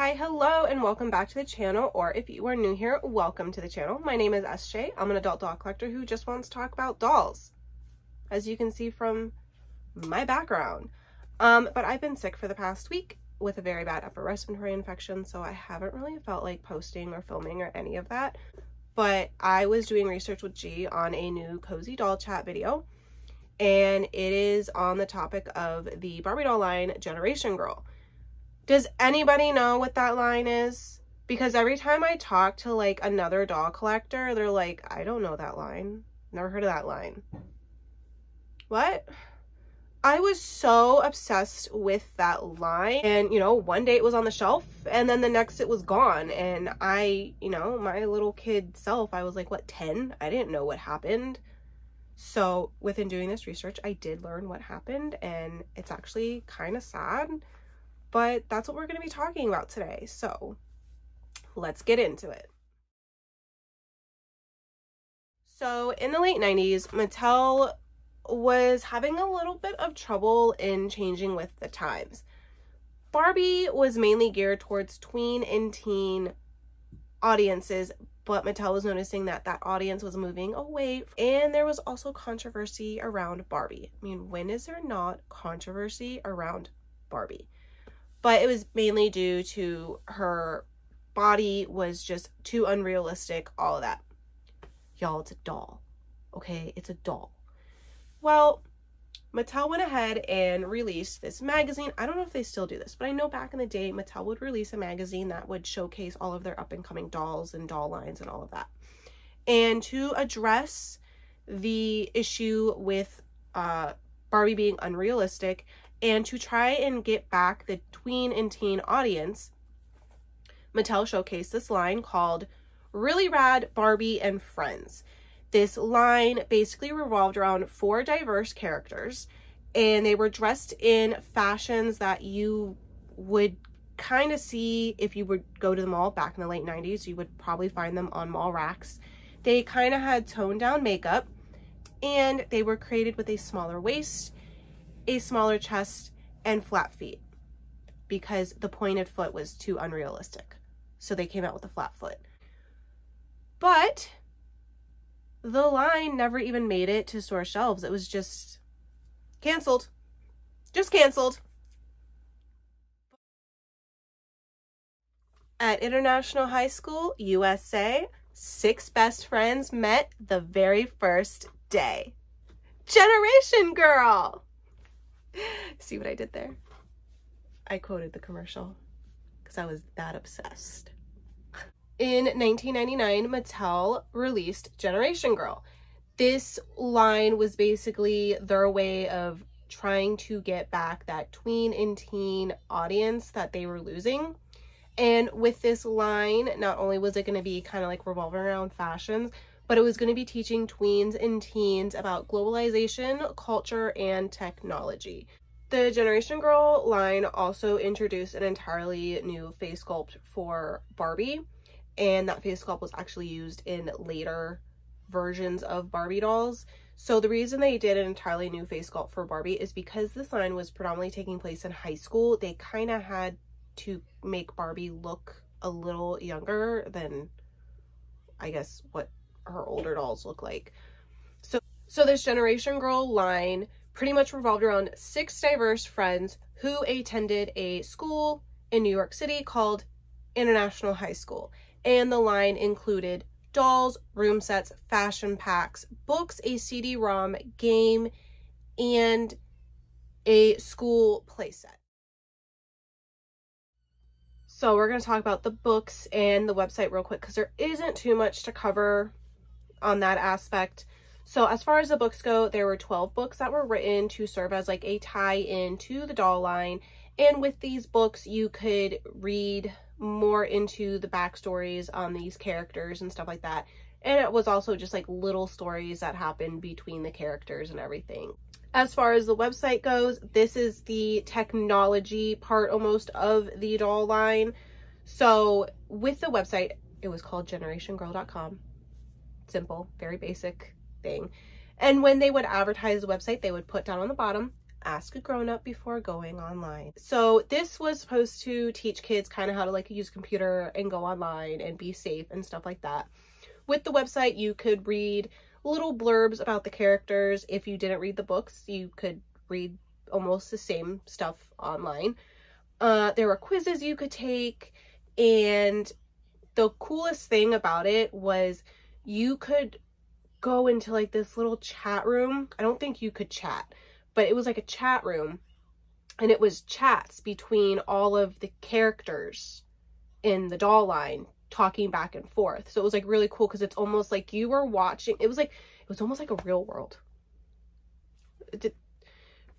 hi, hello, and welcome back to the channel, or if you are new here, welcome to the channel. My name is SJ. I'm an adult doll collector who just wants to talk about dolls, as you can see from my background. But I've been sick for the past week with a very bad upper respiratory infection, so I haven't really felt like posting or filming or any of that. But I was doing research with G on a new cozy doll chat video, and it is on the topic of the Barbie doll line, Generation Girl. Does anybody know what that line is? Because every time I talk to like another doll collector, they're like, I don't know that line. Never heard of that line. What? I was so obsessed with that line, and you know, one day it was on the shelf and then the next it was gone, and I, you know, my little kid self, I was like, what, 10? I didn't know what happened. So within doing this research, I did learn what happened, and it's actually kind of sad. But that's what we're going to be talking about today. So let's get into it. So in the late 90s, Mattel was having a little bit of trouble in changing with the times. Barbie was mainly geared towards tween and teen audiences, but Mattel was noticing that that audience was moving away, and there was also controversy around Barbie. I mean, when is there not controversy around Barbie? But it was mainly due to her body was just too unrealistic, all of that. Y'all, it's a doll, okay? It's a doll. Well, Mattel went ahead and released this magazine. I don't know if they still do this, but I know back in the day, Mattel would release a magazine that would showcase all of their up-and-coming dolls and doll lines and all of that. And to address the issue with Barbie being unrealistic, and to try and get back the tween and teen audience, Mattel showcased this line called Really Rad Barbie and Friends. This line basically revolved around 4 diverse characters, and they were dressed in fashions that you would kind of see if you would go to the mall back in the late 90s. You would probably find them on mall racks. They kind of had toned down makeup, and they were created with a smaller waist, a smaller chest, and flat feet, because the pointed foot was too unrealistic. So they came out with a flat foot. But the line never even made it to store shelves. It was just canceled. Just canceled. At International High School, USA, 6 best friends met the very first day. Generation Girl! See what I did there? I quoted the commercial because I was that obsessed. In 1999, Mattel released Generation Girl. This line was basically their way of trying to get back that tween and teen audience that they were losing. And with this line, not only was it going to be kind of like revolving around fashions, but it was going to be teaching tweens and teens about globalization, culture, and technology. The Generation Girl line also introduced an entirely new face sculpt for Barbie, and that face sculpt was actually used in later versions of Barbie dolls. So the reason they did an entirely new face sculpt for Barbie is because this line was predominantly taking place in high school. They kind of had to make Barbie look a little younger than, I guess, what her older dolls look like. So this Generation Girl line pretty much revolved around 6 diverse friends who attended a school in New York City called International High School. And the line included dolls, room sets, fashion packs, books, a CD-ROM, game, and a school playset. So we're going to talk about the books and the website real quick because there isn't too much to cover on that aspect. So as far as the books go, there were 12 books that were written to serve as like a tie-in to the doll line. And with these books, you could read more into the backstories on these characters and stuff like that. And it was also just like little stories that happened between the characters and everything. As far as the website goes, this is the technology part almost of the doll line. So with the website, it was called generationgirl.com. Simple, very basic thing. And when they would advertise the website, they would put down on the bottom ask a grown-up before going online. So this was supposed to teach kids kind of how to like use a computer and go online and be safe and stuff like that. With the website, you could read little blurbs about the characters. If you didn't read the books, you could read almost the same stuff online. There were quizzes you could take, and the coolest thing about it was you could go into like this little chat room. I don't think you could chat, but it was like a chat room, and it was chats between all of the characters in the doll line talking back and forth. So it was like really cool because it's almost like you were watching. It was almost like a real world.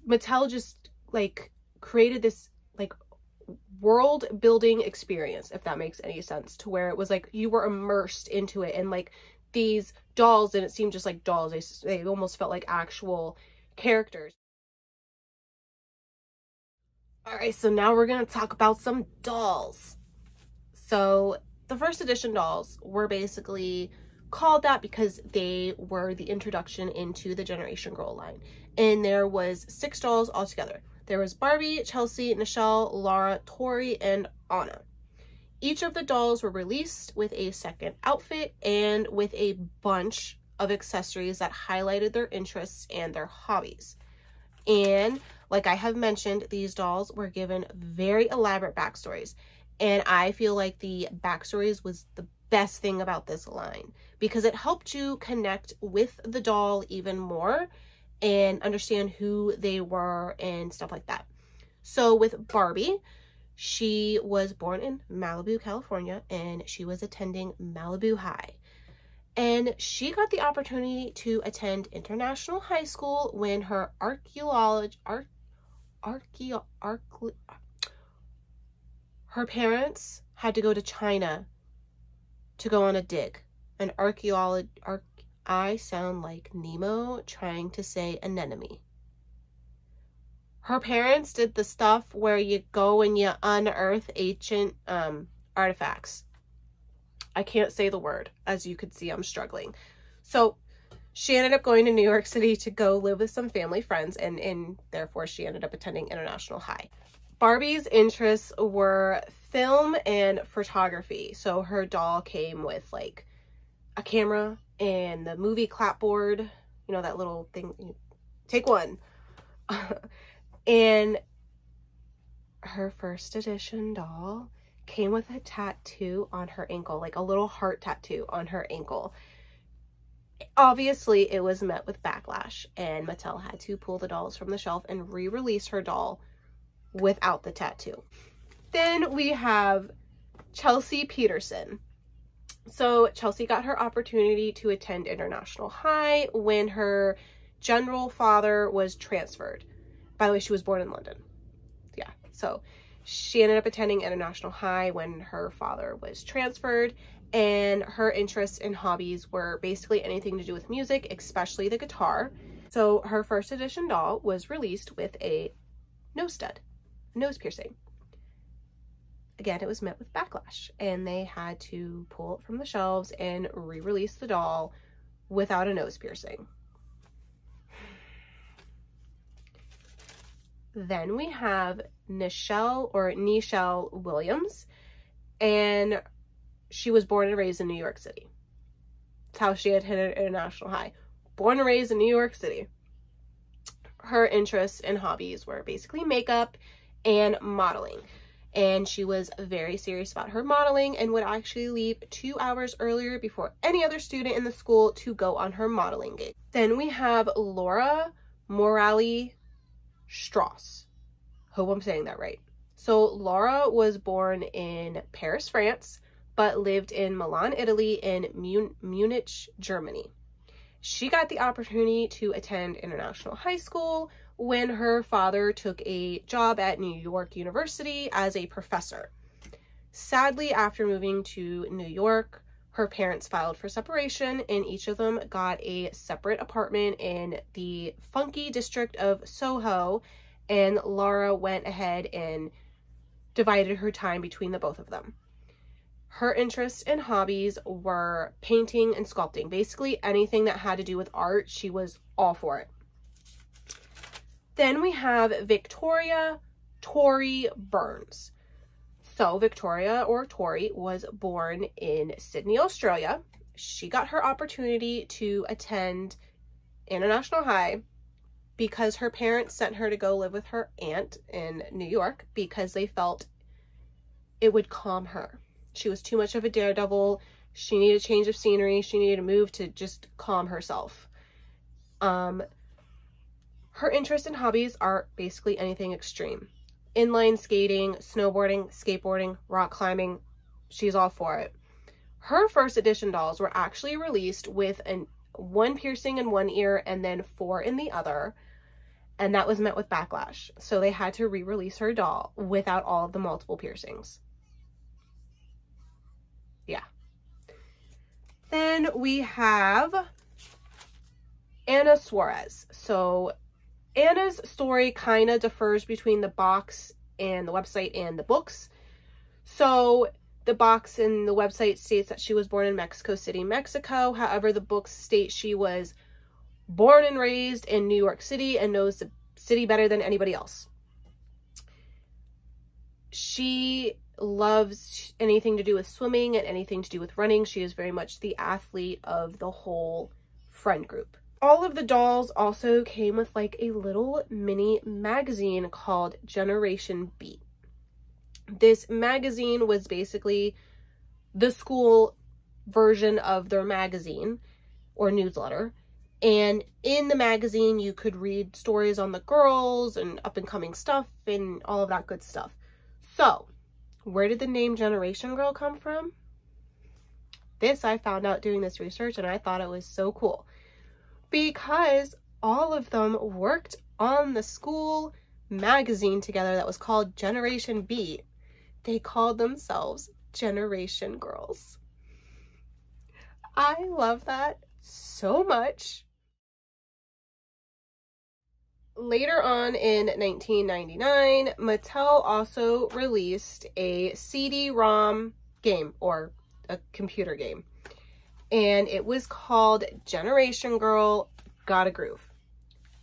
Mattel just like created this like world building experience, if that makes any sense, to where it was like you were immersed into it, and like these dolls didn't seem just like dolls. They almost felt like actual characters. All right, so now we're gonna talk about some dolls. So the first edition dolls were basically called that because they were the introduction into the Generation Girl line, and there was 6 dolls altogether. There was Barbie, Chelsea, Nichelle, Laura, Tori, and Anna. Each of the dolls were released with a second outfit and with a bunch of accessories that highlighted their interests and their hobbies. And like I have mentioned, these dolls were given very elaborate backstories. And I feel like the backstories was the best thing about this line because it helped you connect with the doll even more and understand who they were and stuff like that. So with Barbie, she was born in Malibu, California, and she was attending Malibu High. And she got the opportunity to attend international high school when her her parents had to go to China to go on a dig. I sound like Nemo trying to say anemone. Her parents did the stuff where you go and you unearth ancient artifacts. I can't say the word. As you can see, I'm struggling. So she ended up going to New York City to go live with some family friends, and therefore she ended up attending International High. Barbie's interests were film and photography. So her doll came with like a camera and the movie clapboard, you know, that little thing, take one. And her first edition doll came with a tattoo on her ankle, like a little heart tattoo on her ankle. Obviously, it was met with backlash, and Mattel had to pull the dolls from the shelf and re-release her doll without the tattoo. Then we have Chelsea Peterson. So Chelsea got her opportunity to attend International High when her general father was transferred. By the way, she was born in London. Yeah, so she ended up attending International High when her father was transferred, and her interests and hobbies were basically anything to do with music, especially the guitar. So her first edition doll was released with a nose stud, nose piercing. Again, it was met with backlash, and they had to pull it from the shelves and re-release the doll without a nose piercing. Then we have Nichelle Williams, and she was born and raised in New York City. That's how she attended International High. Born and raised in New York City. Her interests and hobbies were basically makeup and modeling. And she was very serious about her modeling and would actually leave 2 hours earlier before any other student in the school to go on her modeling gig. Then we have Laura Morali Strauss. Hope I'm saying that right. So Laura was born in Paris, France, but lived in Milan, Italy, and Munich, Germany. She got the opportunity to attend International High School when her father took a job at New York University as a professor. Sadly, after moving to New York, her parents filed for separation, and each of them got a separate apartment in the funky district of Soho, and Laura went ahead and divided her time between the both of them. Her interests and hobbies were painting and sculpting. Basically anything that had to do with art, she was all for it. Then we have Victoria Tori Burns. So Victoria, or Tori, was born in Sydney, Australia. She got her opportunity to attend International High because her parents sent her to go live with her aunt in New York because they felt it would calm her. She was too much of a daredevil. She needed a change of scenery. She needed to move to just calm herself. Her interests and hobbies are basically anything extreme. Inline skating, snowboarding, skateboarding, rock climbing. She's all for it. Her first edition dolls were actually released with one piercing in one ear and then 4 in the other. And that was met with backlash. So they had to re-release her doll without all of the multiple piercings. Yeah. Then we have Anna Suarez. So Anna's story kind of differs between the box and the website and the books. So the box and the website states that she was born in Mexico City, Mexico. However, the books state she was born and raised in New York City and knows the city better than anybody else. She loves anything to do with swimming and anything to do with running. She is very much the athlete of the whole friend group. All of the dolls also came with like a little mini magazine called Generation Beat. This magazine was basically the school version of their magazine or newsletter. And in the magazine, you could read stories on the girls and up and coming stuff and all of that good stuff. So, where did the name Generation Girl come from? This I found out doing this research, and I thought it was so cool. Because all of them worked on the school magazine together that was called Generation Beat. They called themselves Generation Girls. I love that so much. Later on in 1999, Mattel also released a CD-ROM game, or a computer game. And it was called Generation Girl Gotta Groove.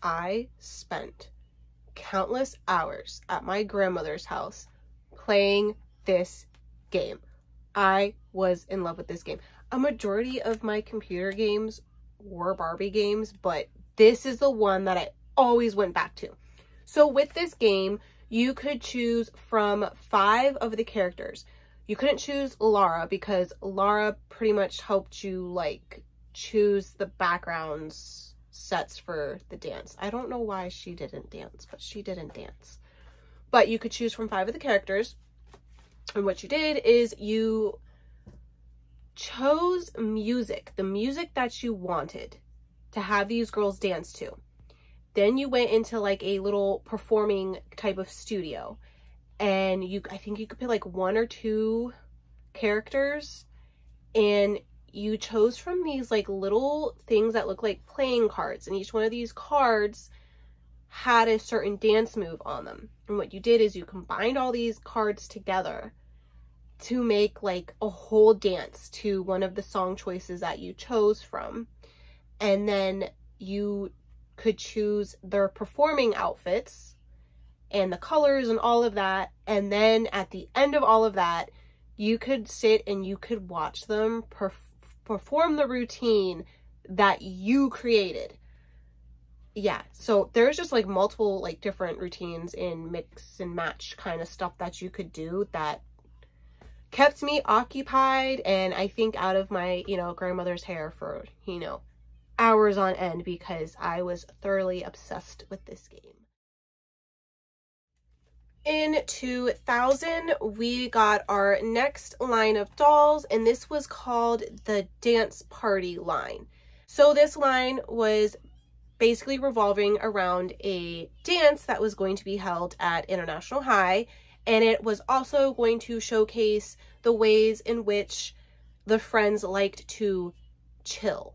I spent countless hours at my grandmother's house playing this game. I was in love with this game. A majority of my computer games were Barbie games, but this is the one that I always went back to. So with this game, you could choose from 5 of the characters. You couldn't choose Lara because Lara pretty much helped you like choose the backgrounds sets for the dance. I don't know why she didn't dance, but she didn't dance. But you could choose from 5 of the characters. And what you did is you chose music, the music that you wanted to have these girls dance to. Then you went into like a little performing type of studio, and I think you could pick like 1 or 2 characters, and you chose from these like little things that look like playing cards, and each one of these cards had a certain dance move on them. And what you did is you combined all these cards together to make like a whole dance to one of the song choices that you chose from. And then you could choose their performing outfits and the colors and all of that. And then at the end of all of that, you could sit and you could watch them perform the routine that you created. Yeah, so there's just like multiple like different routines in mix and match kind of stuff that you could do that kept me occupied, and I think out of my, grandmother's hair for, hours on end, because I was thoroughly obsessed with this game. In 2000, we got our next line of dolls, and this was called the Dance Party line. So this line was basically revolving around a dance that was going to be held at International High, and it was also going to showcase the ways in which the friends liked to chill.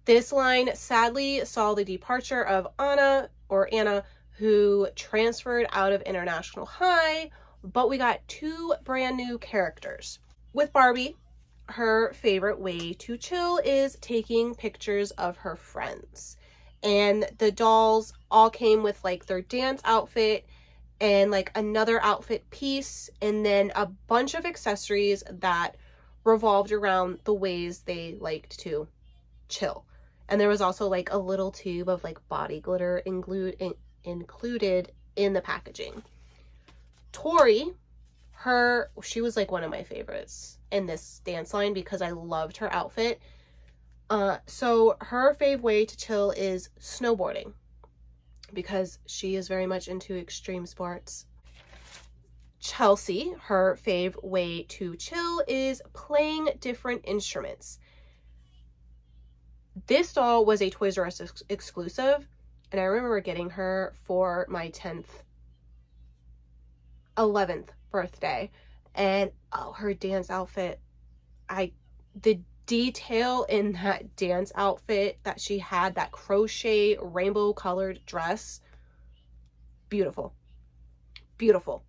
This line sadly saw the departure of Anna, who transferred out of International High, but we got 2 brand new characters. With Barbie, her favorite way to chill is taking pictures of her friends. And the dolls all came with like their dance outfit and like another outfit piece, and then a bunch of accessories that revolved around the ways they liked to chill. And there was also like a little tube of like body glitter included in the packaging. Tori, she was like one of my favorites in this dance line because I loved her outfit. So her fave way to chill is snowboarding because she is very much into extreme sports. Chelsea, her fave way to chill is playing different instruments. This doll was a Toys R Us exclusive, and I remember getting her for my 11th birthday. And oh, her dance outfit, the detail in that dance outfit that she had, that crochet rainbow colored dress, beautiful, beautiful.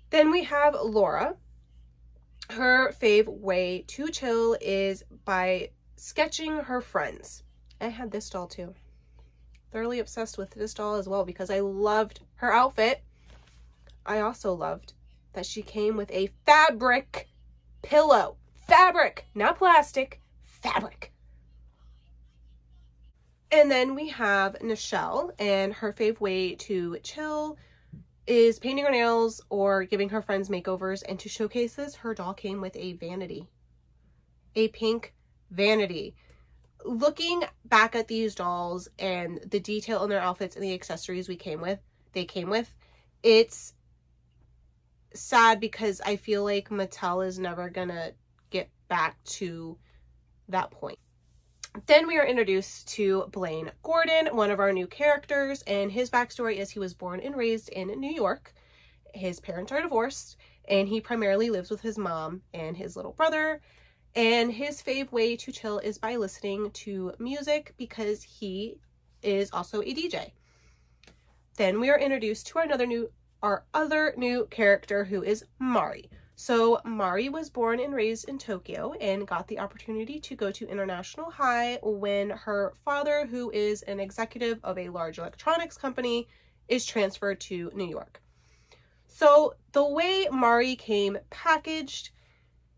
Then we have Laura. Her fave way to chill is by sketching her friends. I had this doll too. Thoroughly obsessed with this doll as well because I loved her outfit. I also loved that she came with a fabric pillow. Fabric, not plastic, fabric. And then we have Nichelle, and her fave way to chill is painting her nails or giving her friends makeovers. And to showcase this, her doll came with a vanity, a pink vanity. Looking back at these dolls and the detail in their outfits and the accessories they came with, it's sad because I feel like Mattel is never gonna get back to that point. Then we are introduced to Blaine Gordon, one of our new characters, and his backstory is he was born and raised in New York. His parents are divorced, and he primarily lives with his mom and his little brother. And his fave way to chill is by listening to music because he is also a DJ. Then we are introduced to our other new character, who is Mari. So Mari was born and raised in Tokyo and got the opportunity to go to International High when her father, who is an executive of a large electronics company, is transferred to New York. So the way Mari came packaged,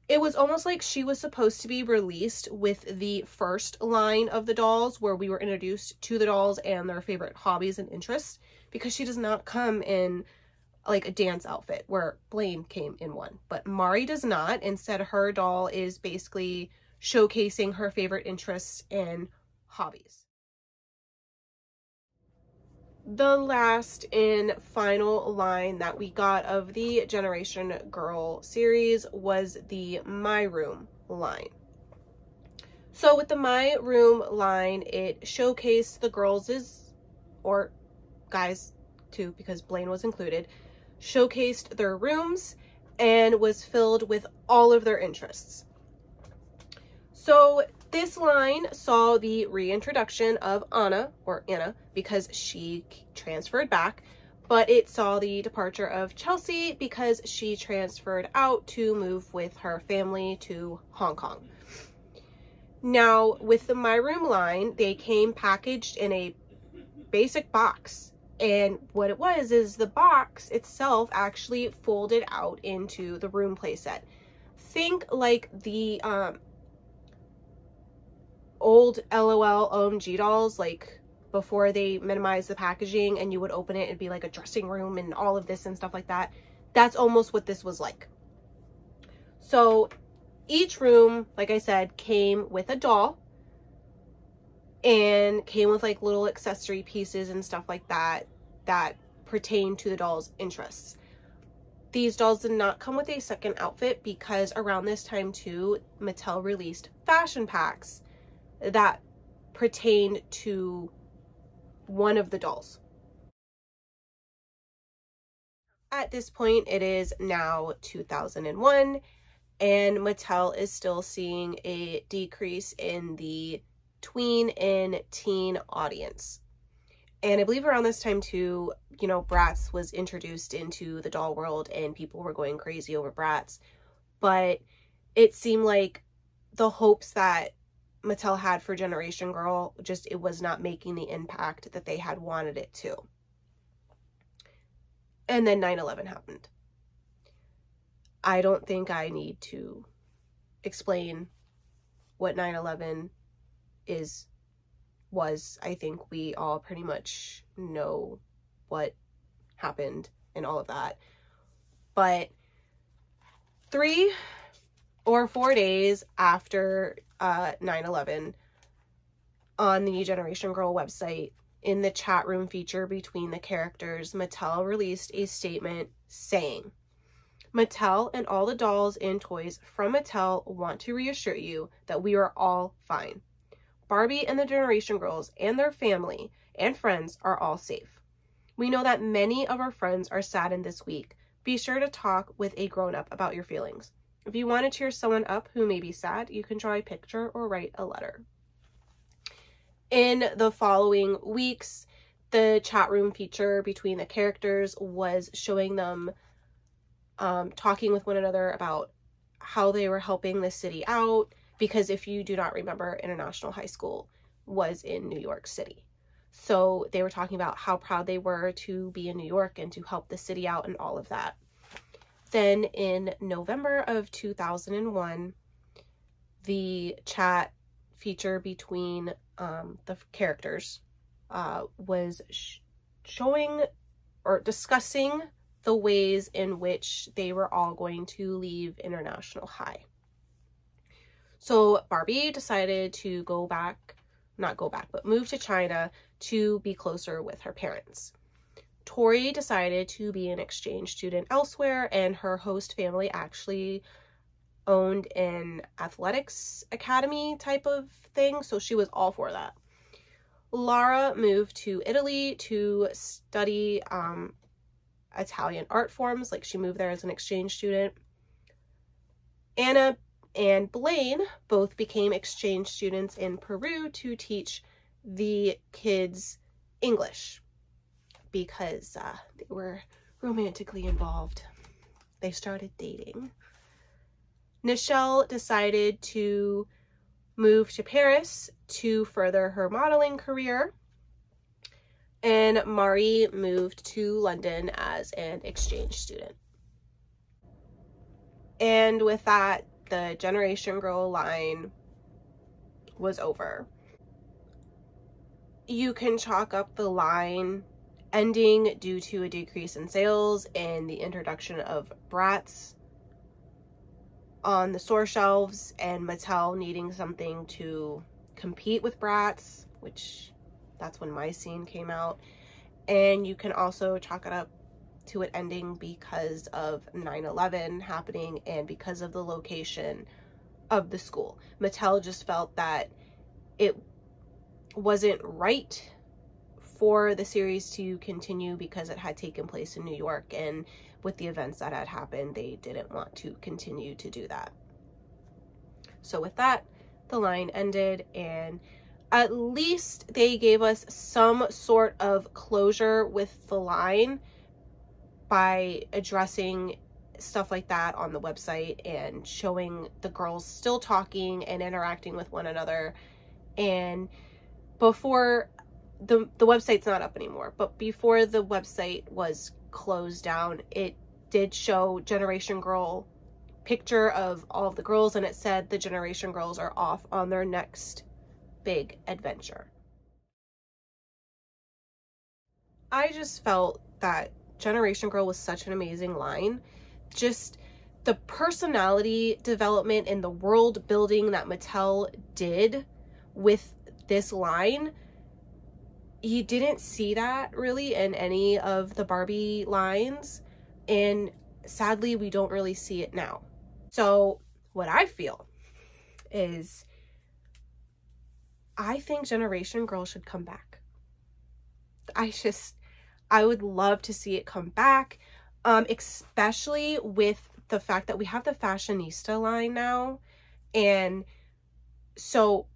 it was almost like she was supposed to be released with the first line of the dolls, where we were introduced to the dolls and their favorite hobbies and interests, because she does not come in like a dance outfit where Blaine came in one, but Mari does not. Instead, her doll is basically showcasing her favorite interests and hobbies. The last and final line that we got of the Generation Girl series was the My Room line. So with the My Room line, it showcased the girls' or guys too, because Blaine was included, showcased their rooms and was filled with all of their interests. So this line saw the reintroduction of Anna, because she transferred back, but it saw the departure of Chelsea because she transferred out to move with her family to Hong Kong. Now, with the My Room line, they came packaged in a basic box. And what it was is the box itself actually folded out into the room playset. Think like the old LOL OMG dolls, like before they minimized the packaging and you would open it, it'd be like a dressing room and all of this and stuff like that. That's almost what this was like. So each room, like I said, came with a doll and came with like little accessory pieces and stuff like that that pertain to the doll's interests. These dolls did not come with a second outfit because around this time too, Mattel released fashion packs that pertained to one of the dolls. At this point, it is now 2001, and Mattel is still seeing a decrease in the tween and teen audience. And I believe around this time too, you know, Bratz was introduced into the doll world and people were going crazy over Bratz. But it seemed like the hopes that Mattel had for Generation Girl, just it was not making the impact that they had wanted it to. And then 9/11 happened. I don't think I need to explain what 9/11 was. I think we all pretty much know what happened and all of that. But 3 or 4 days after 9/11, on the Generation Girl website, in the chat room feature between the characters, Mattel released a statement saying, "Mattel and all the dolls and toys from Mattel want to reassure you that we are all fine. Barbie and the Generation Girls and their family and friends are all safe. We know that many of our friends are saddened this week. Be sure to talk with a grown-up about your feelings. If you want to cheer someone up who may be sad, you can draw a picture or write a letter." In the following weeks, the chat room feature between the characters was showing them talking with one another about how they were helping the city out, because if you do not remember, International High School was in New York City. So they were talking about how proud they were to be in New York and to help the city out and all of that. Then in November of 2001, the chat feature between the characters was showing or discussing the ways in which they were all going to leave International High. So Barbie decided to move to China to be closer with her parents. Tori decided to be an exchange student elsewhere, and her host family actually owned an athletics academy type of thing, so she was all for that. Lara moved to Italy to study Italian art forms, like she moved there as an exchange student. Anna and Blaine both became exchange students in Peru to teach the kids English because they were romantically involved. They started dating. Nichelle decided to move to Paris to further her modeling career, and Mari moved to London as an exchange student. And with that, the Generation Girl line was over. You can chalk up the line ending due to a decrease in sales and the introduction of brats on the store shelves, and Mattel needing something to compete with brats, which that's when my scene came out. And you can also chalk it up to it ending because of 9/11 happening and because of the location of the school. Mattel just felt that it wasn't right for the series to continue because it had taken place in New York, and with the events that had happened, they didn't want to continue to do that. So with that, the line ended, and at least they gave us some sort of closure with the line by addressing stuff like that on the website and showing the girls still talking and interacting with one another. And before the website's not up anymore, but before the website was closed down, it did show Generation Girl picture of all of the girls, and it said the Generation Girls are off on their next big adventure. I just felt that Generation Girl was such an amazing line. Just the personality development and the world building that Mattel did with this line, you didn't see that really in any of the Barbie lines, and sadly we don't really see it now. So what I feel is I think Generation Girl should come back. I would love to see it come back, especially with the fact that we have the fashionista line now, and so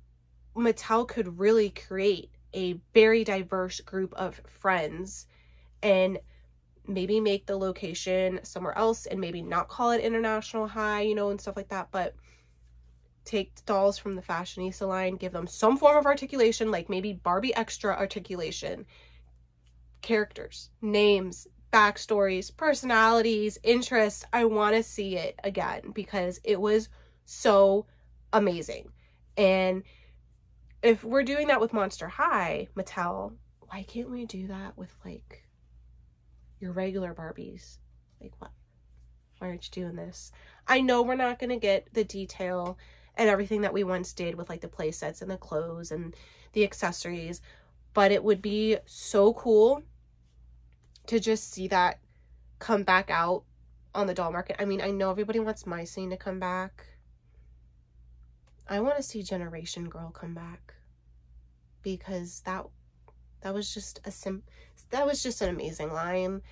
Mattel could really create a very diverse group of friends and maybe make the location somewhere else and maybe not call it International High, you know, and stuff like that. But take dolls from the Fashionista line, give them some form of articulation, like maybe Barbie extra articulation, characters, names, backstories, personalities, interests. I want to see it again because it was so amazing. And if we're doing that with Monster High, Mattel, why can't we do that with like your regular Barbies? Like, what? Why aren't you doing this? I know we're not going to get the detail and everything that we once did with like the play sets and the clothes and the accessories, but it would be so cool to just see that come back out on the doll market. I mean, I know everybody wants My Scene to come back. I want to see Generation Girl come back because that was just an amazing line.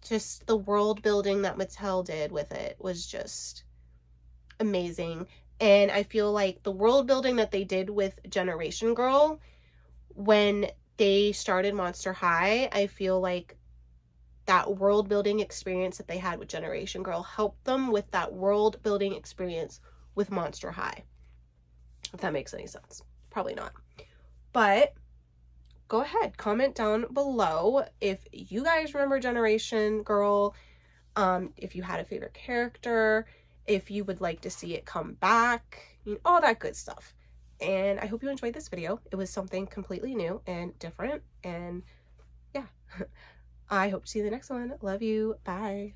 Just the world building that Mattel did with it was just amazing. And I feel like the world building that they did with Generation Girl when they started Monster High, I feel like that world building experience that they had with Generation Girl helped them with that world building experience with Monster High. If that makes any sense. Probably not. But go ahead, comment down below if you guys remember Generation Girl, if you had a favorite character, if you would like to see it come back, you know, all that good stuff. And I hope you enjoyed this video. It was something completely new and different. And yeah, I hope to see you in the next one. Love you. Bye.